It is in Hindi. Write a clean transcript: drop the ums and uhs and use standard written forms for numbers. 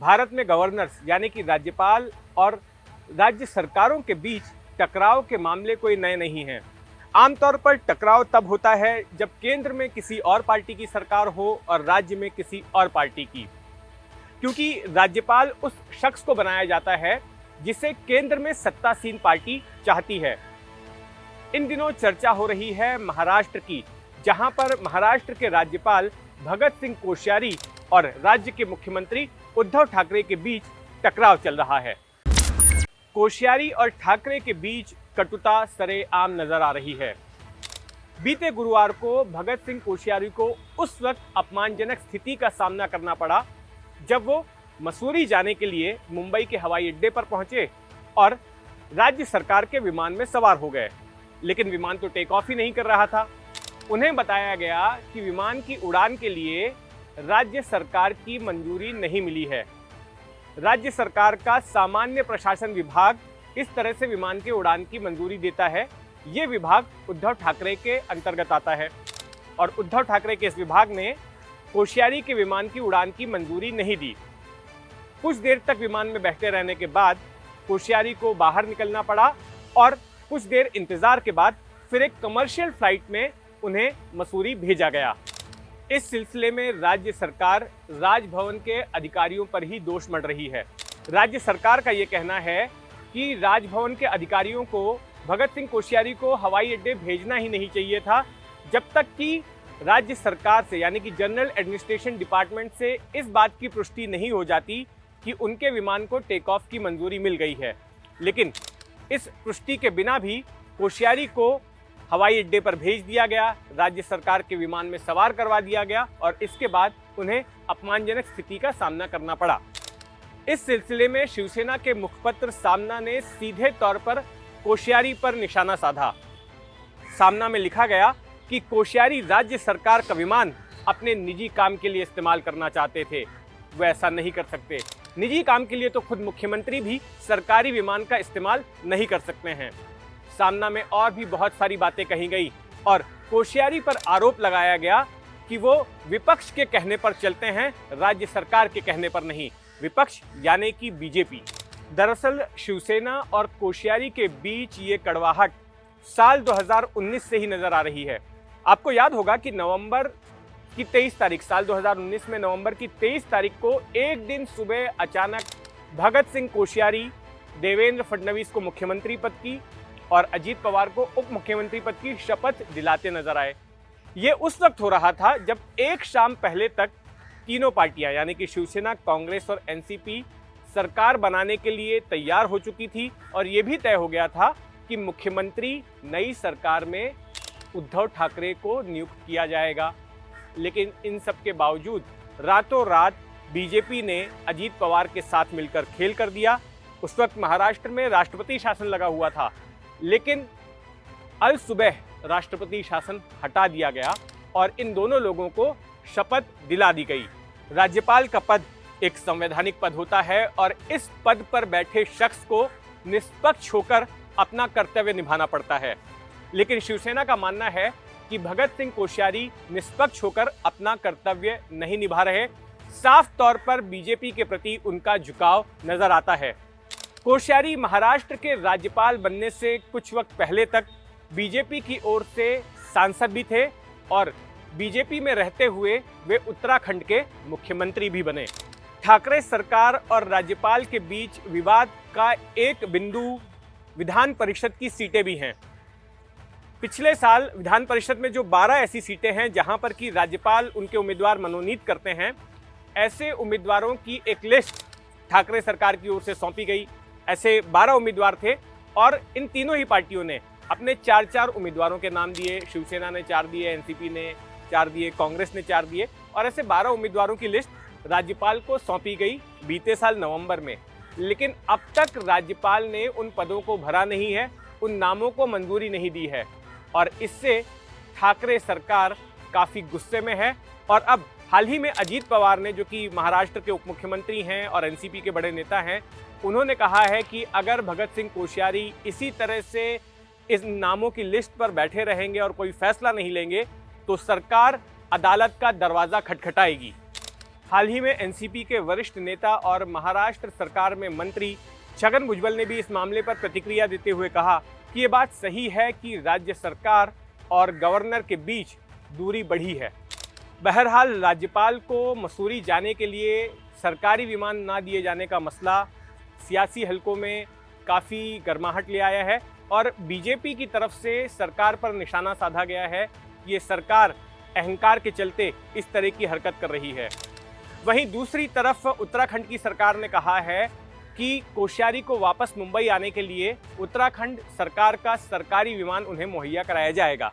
भारत में गवर्नर्स यानी कि राज्यपाल और राज्य सरकारों के बीच टकराव के मामले कोई नए नहीं हैं। आमतौर पर टकराव तब होता है जब केंद्र में किसी और पार्टी की सरकार हो और राज्य में किसी और पार्टी की, क्योंकि राज्यपाल उस शख्स को बनाया जाता है जिसे केंद्र में सत्तासीन पार्टी चाहती है। इन दिनों चर्चा हो रही है महाराष्ट्र की, जहां पर महाराष्ट्र के राज्यपाल भगत सिंह कोश्यारी और राज्य के मुख्यमंत्री उद्धव ठाकरे के बीच टकराव चल रहा है। कोश्यारी और ठाकरे के बीच कटुता सरेआम नजर आ रही है। बीते गुरुवार को भगत सिंह कोश्यारी को उस वक्त अपमानजनक स्थिति का सामना करना पड़ा जब वो मसूरी जाने के लिए मुंबई के हवाई अड्डे पर पहुंचे और राज्य सरकार के विमान में सवार हो गए, लेकिन विमान तो टेक ऑफ ही नहीं कर रहा था। उन्हें बताया गया कि विमान की उड़ान के लिए राज्य सरकार की मंजूरी नहीं मिली है। राज्य सरकार का सामान्य प्रशासन विभाग इस तरह से विमान के उड़ान की मंजूरी देता है। ये विभाग उद्धव ठाकरे के अंतर्गत आता है और उद्धव ठाकरे के इस विभाग ने कोश्यारी के विमान की उड़ान की मंजूरी नहीं दी। कुछ देर तक विमान में बैठे रहने के बाद कोश्यारी को बाहर निकलना पड़ा और कुछ देर इंतजार के बाद फिर एक कमर्शियल फ्लाइट में उन्हें मसूरी भेजा गया। इस सिलसिले में राज्य सरकार राजभवन के अधिकारियों पर ही दोष मढ़ रही है। राज्य सरकार का ये कहना है कि राजभवन के अधिकारियों को भगत सिंह कोश्यारी को हवाई अड्डे भेजना ही नहीं चाहिए था जब तक कि राज्य सरकार से यानी कि जनरल एडमिनिस्ट्रेशन डिपार्टमेंट से इस बात की पुष्टि नहीं हो जाती कि उनके विमान को टेक ऑफ की मंजूरी मिल गई है। लेकिन इस पुष्टि के बिना भी कोश्यारी को हवाई अड्डे पर भेज दिया गया, राज्य सरकार के विमान में सवार करवा दिया गया और इसके बाद उन्हें अपमानजनक स्थिति का सामना करना पड़ा। इस सिलसिले में शिवसेना के मुखपत्र सामना ने सीधे तौर पर कोश्यारी पर निशाना साधा। सामना में लिखा गया कि कोश्यारी राज्य सरकार का विमान अपने निजी काम के लिए इस्तेमाल करना चाहते थे, वो ऐसा नहीं कर सकते। निजी काम के लिए तो खुद मुख्यमंत्री भी सरकारी विमान का इस्तेमाल नहीं कर सकते हैं। सामना में और भी बहुत सारी बातें कही गई और कोश्यारी पर आरोप लगाया गया कि वो विपक्ष के कहने पर चलते हैं, राज्य सरकार के कहने पर नहीं। विपक्ष यानी कि बीजेपी। दरअसल शिवसेना और कोश्यारी के बीच ये कड़वाहट साल 2019 से ही नजर आ रही है। आपको याद होगा कि नवंबर की 23 तारीख साल 2019 में नवंबर की 23 तारीख को एक दिन सुबह अचानक भगत सिंह कोश्यारी देवेंद्र फडणवीस को मुख्यमंत्री पद की और अजीत पवार को उप मुख्यमंत्री पद की शपथ दिलाते नजर आए। ये उस वक्त हो रहा था जब एक शाम पहले तक तीनों पार्टियां यानी कि शिवसेना, कांग्रेस और एनसीपी सरकार बनाने के लिए तैयार हो चुकी थी और ये भी तय हो गया था कि मुख्यमंत्री नई सरकार में उद्धव ठाकरे को नियुक्त किया जाएगा। लेकिन इन सब के बावजूद रातों रात बीजेपी ने अजीत पवार के साथ मिलकर खेल कर दिया। उस वक्त महाराष्ट्र में राष्ट्रपति शासन लगा हुआ था, लेकिन अल सुबह राष्ट्रपति शासन हटा दिया गया और इन दोनों लोगों को शपथ दिला दी गई। राज्यपाल का पद एक संवैधानिक पद होता है और इस पद पर बैठे शख्स को निष्पक्ष होकर अपना कर्तव्य निभाना पड़ता है। लेकिन शिवसेना का मानना है कि भगत सिंह कोश्यारी निष्पक्ष होकर अपना कर्तव्य नहीं निभा रहे। साफ तौर पर बीजेपी के प्रति उनका झुकाव नजर आता है। कोश्यारी महाराष्ट्र के राज्यपाल बनने से कुछ वक्त पहले तक बीजेपी की ओर से सांसद भी थे और बीजेपी में रहते हुए वे उत्तराखंड के मुख्यमंत्री भी बने। ठाकरे सरकार और राज्यपाल के बीच विवाद का एक बिंदु विधान परिषद की सीटें भी हैं। पिछले साल विधान परिषद में जो 12 ऐसी सीटें हैं जहां पर कि राज्यपाल उनके उम्मीदवार मनोनीत करते हैं, ऐसे उम्मीदवारों की एक लिस्ट ठाकरे सरकार की ओर से सौंपी गई। ऐसे 12 उम्मीदवार थे और इन तीनों ही पार्टियों ने अपने 4-4 उम्मीदवारों के नाम दिए। शिवसेना ने 4 दिए, एनसीपी ने 4 दिए, कांग्रेस ने 4 दिए और ऐसे 12 उम्मीदवारों की लिस्ट राज्यपाल को सौंपी गई बीते साल नवंबर में। लेकिन अब तक राज्यपाल ने उन पदों को भरा नहीं है, उन नामों को मंजूरी नहीं दी है और इससे ठाकरे सरकार काफ़ी गुस्से में है। और अब हाल ही में अजीत पवार ने, जो कि महाराष्ट्र के उप मुख्यमंत्री हैं और एनसीपी के बड़े नेता हैं, उन्होंने कहा है कि अगर भगत सिंह कोश्यारी इसी तरह से इस नामों की लिस्ट पर बैठे रहेंगे और कोई फैसला नहीं लेंगे तो सरकार अदालत का दरवाज़ा खटखटाएगी। हाल ही में एनसीपी के वरिष्ठ नेता और महाराष्ट्र सरकार में मंत्री छगन भुजबल ने भी इस मामले पर प्रतिक्रिया देते हुए कहा कि ये बात सही है कि राज्य सरकार और गवर्नर के बीच दूरी बढ़ी है। बहरहाल राज्यपाल को मसूरी जाने के लिए सरकारी विमान ना दिए जाने का मसला सियासी हलकों में काफ़ी गर्माहट ले आया है और बीजेपी की तरफ से सरकार पर निशाना साधा गया है। ये सरकार अहंकार के चलते इस तरह की हरकत कर रही है। वहीं दूसरी तरफ उत्तराखंड की सरकार ने कहा है कि कोश्यारी को वापस मुंबई आने के लिए उत्तराखंड सरकार का सरकारी विमान उन्हें मुहैया कराया जाएगा।